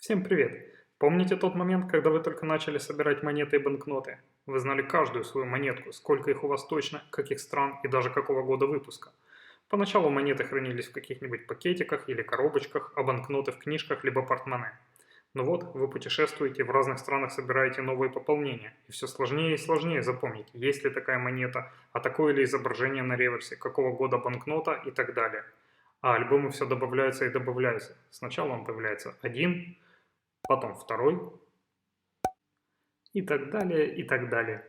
Всем привет! Помните тот момент, когда вы только начали собирать монеты и банкноты? Вы знали каждую свою монетку, сколько их у вас точно, каких стран и даже какого года выпуска. Поначалу монеты хранились в каких-нибудь пакетиках или коробочках, а банкноты в книжках либо портмоне. Но вот вы путешествуете, в разных странах собираете новые пополнения, и все сложнее и сложнее запомнить, есть ли такая монета, а такое ли изображение на реверсе, какого года банкнота и так далее. А альбомы все добавляются и добавляются. Сначала он появляется один, потом второй и так далее, и так далее.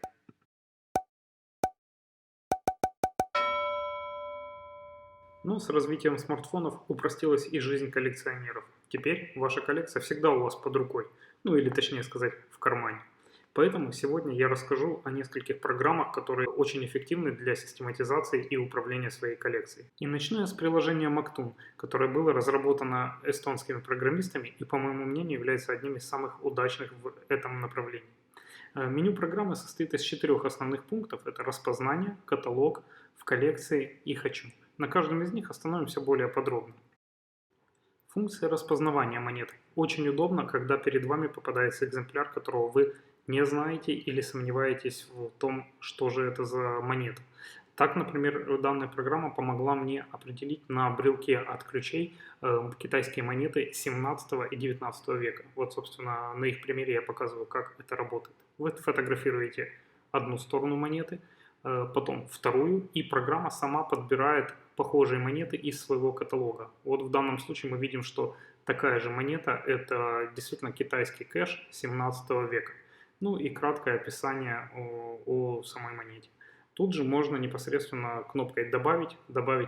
Но с развитием смартфонов упростилась и жизнь коллекционеров. Теперь ваша коллекция всегда у вас под рукой, ну или точнее сказать, в кармане. Поэтому сегодня я расскажу о нескольких программах, которые очень эффективны для систематизации и управления своей коллекцией. И начну я с приложения Maktoon, которое было разработано эстонскими программистами и, по моему мнению, является одним из самых удачных в этом направлении. Меню программы состоит из 4 основных пунктов. Это распознание, каталог, в коллекции и хочу. На каждом из них остановимся более подробно. Функция распознавания монет. Очень удобно, когда перед вами попадается экземпляр, которого вы не знаете или сомневаетесь в том, что же это за монета. Так, например, данная программа помогла мне определить на брелке от ключей китайские монеты 17 и 19 века. Вот, собственно, на их примере я показываю, как это работает. Вы фотографируете одну сторону монеты, потом вторую, и программа сама подбирает похожие монеты из своего каталога. Вот в данном случае мы видим, что такая же монета – это действительно китайский кэш 17 века. Ну и краткое описание о самой монете. Тут же можно непосредственно кнопкой добавить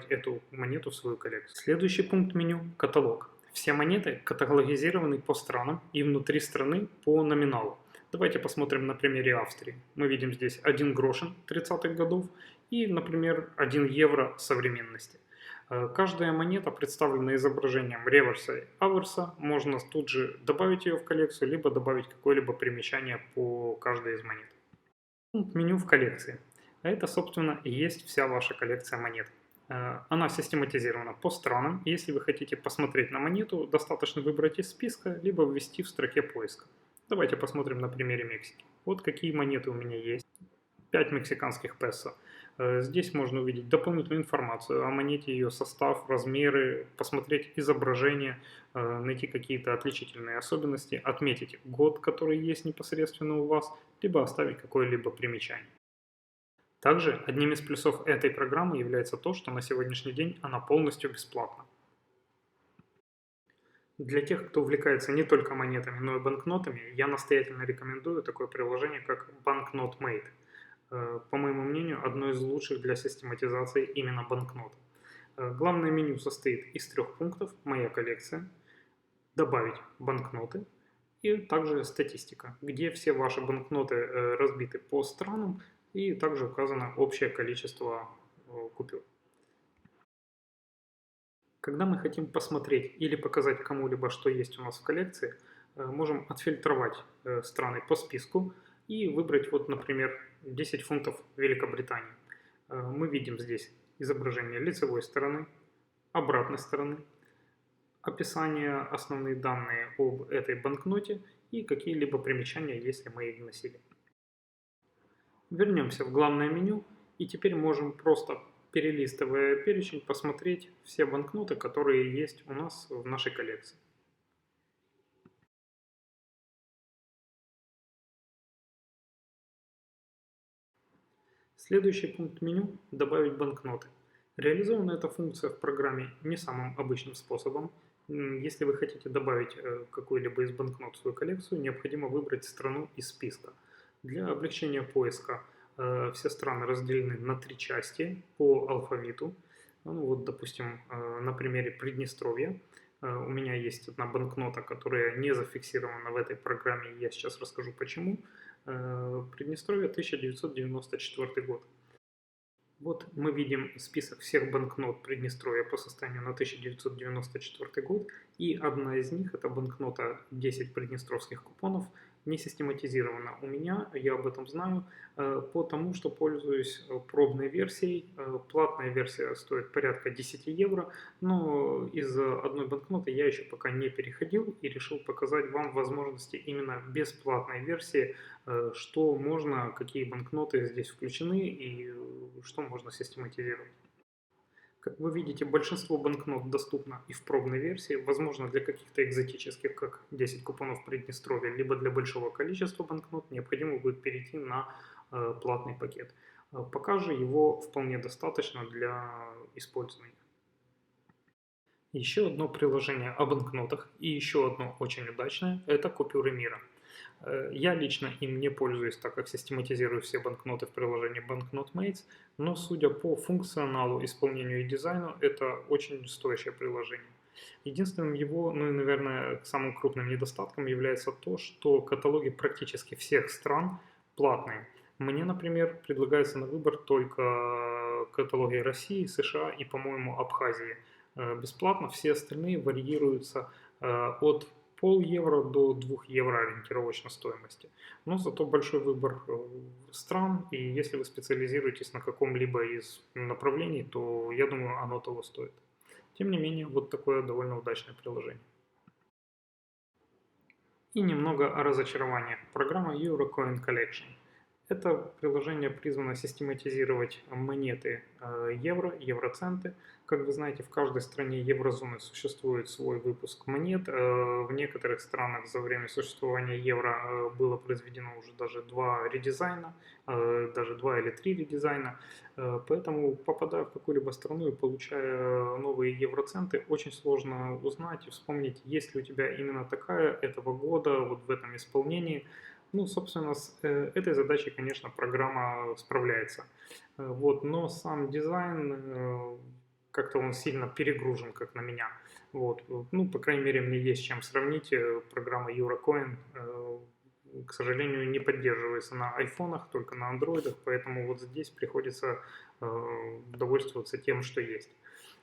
эту монету в свою коллекцию. Следующий пункт меню – каталог. Все монеты каталогизированы по странам и внутри страны по номиналу. Давайте посмотрим на примере Австрии. Мы видим здесь 1 грошин 30-х годов и, например, 1 евро современности. Каждая монета представлена изображением реверса и аверса. Можно тут же добавить ее в коллекцию, либо добавить какое-либо примечание по каждой из монет. Меню в коллекции. А это, собственно, и есть вся ваша коллекция монет. Она систематизирована по странам. Если вы хотите посмотреть на монету, достаточно выбрать из списка, либо ввести в строке поиска. Давайте посмотрим на примере Мексики. Вот какие монеты у меня есть. 5 мексиканских песо. Здесь можно увидеть дополнительную информацию о монете, ее состав, размеры, посмотреть изображение, найти какие-то отличительные особенности, отметить год, который есть непосредственно у вас, либо оставить какое-либо примечание. Также одним из плюсов этой программы является то, что на сегодняшний день она полностью бесплатна. Для тех, кто увлекается не только монетами, но и банкнотами, я настоятельно рекомендую такое приложение, как Banknote Mate. По моему мнению, одно из лучших для систематизации именно банкнот. Главное меню состоит из 3 пунктов «Моя коллекция», «Добавить банкноты» и также «Статистика», где все ваши банкноты разбиты по странам и также указано общее количество купюр. Когда мы хотим посмотреть или показать кому-либо, что есть у нас в коллекции, можем отфильтровать страны по списку и выбрать, вот, например, 10 фунтов Великобритании. Мы видим здесь изображение лицевой стороны, обратной стороны, описание, основные данные об этой банкноте и какие-либо примечания, если мы их вносили. Вернемся в главное меню и теперь можем просто, перелистывая перечень, посмотреть все банкноты, которые есть у нас в нашей коллекции. Следующий пункт меню – «Добавить банкноты». Реализована эта функция в программе не самым обычным способом. Если вы хотите добавить какую-либо из банкнот в свою коллекцию, необходимо выбрать страну из списка. Для облегчения поиска все страны разделены на 3 части по алфавиту. Ну вот, допустим, на примере Приднестровья у меня есть одна банкнота, которая не зафиксирована в этой программе, и я сейчас расскажу почему. Приднестровье, 1994 год. Вот мы видим список всех банкнот Приднестровья по состоянию на 1994 год, и одна из них – это банкнота 10 приднестровских купонов не систематизирована у меня, я об этом знаю, потому что пользуюсь пробной версией. Платная версия стоит порядка 10 евро, но из одной банкноты я еще пока не переходил и решил показать вам возможности именно бесплатной версии, что можно, какие банкноты здесь включены и что можно систематизировать. Как вы видите, большинство банкнот доступно и в пробной версии, возможно, для каких-то экзотических, как 10 купонов Приднестровья, либо для большого количества банкнот необходимо будет перейти на платный пакет. Пока же его вполне достаточно для использования. Еще одно приложение о банкнотах и еще одно очень удачное – это купюры мира. Я лично им не пользуюсь, так как систематизирую все банкноты в приложении BanknotMates, но судя по функционалу, исполнению и дизайну, это очень стоящее приложение. Единственным его, ну и, наверное, самым крупным недостатком является то, что каталоги практически всех стран платные. Мне, например, предлагается на выбор только каталоги России, США и, по-моему, Абхазии. Бесплатно, все остальные варьируются от пол-евро до 2 евро ориентировочно стоимости. Но зато большой выбор стран, и если вы специализируетесь на каком-либо из направлений, то я думаю, оно того стоит. Тем не менее, вот такое довольно удачное приложение. И немного о разочарованиях. Программа Eurocoin Collection. Это приложение призвано систематизировать монеты евро, евроценты. Как вы знаете, в каждой стране еврозоны существует свой выпуск монет. В некоторых странах за время существования евро было произведено уже даже 2 редизайна, даже 2 или 3 редизайна. Поэтому, попадая в какую-либо страну и получая новые евроценты, очень сложно узнать и вспомнить, есть ли у тебя именно такая этого года, вот в этом исполнении. Ну, собственно, с этой задачей, конечно, программа справляется. Вот, но сам дизайн, как-то он сильно перегружен, как на меня. Вот, ну, по крайней мере, мне есть с чем сравнить. Программа Eurocoin, к сожалению, не поддерживается на айфонах, только на андроидах, поэтому вот здесь приходится довольствоваться тем, что есть.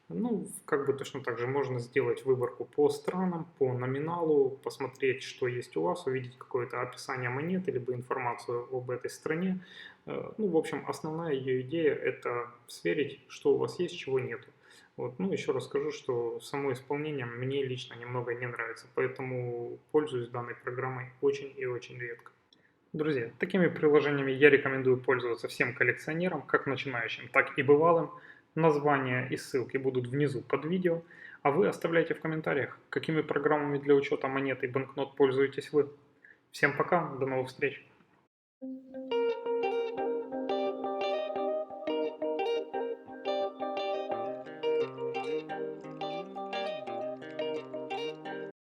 Ну, как бы точно так же можно сделать выборку по странам, по номиналу, посмотреть, что есть у вас, увидеть какое-то описание монеты, либо информацию об этой стране. Ну, в общем, основная ее идея – это сверить, что у вас есть, чего нету. Вот. Ну, еще раз скажу, что само исполнение мне лично немного не нравится, поэтому пользуюсь данной программой очень и очень редко. Друзья, такими приложениями я рекомендую пользоваться всем коллекционерам, как начинающим, так и бывалым. Названия и ссылки будут внизу под видео, а вы оставляйте в комментариях, какими программами для учета монет и банкнот пользуетесь вы. Всем пока, до новых встреч!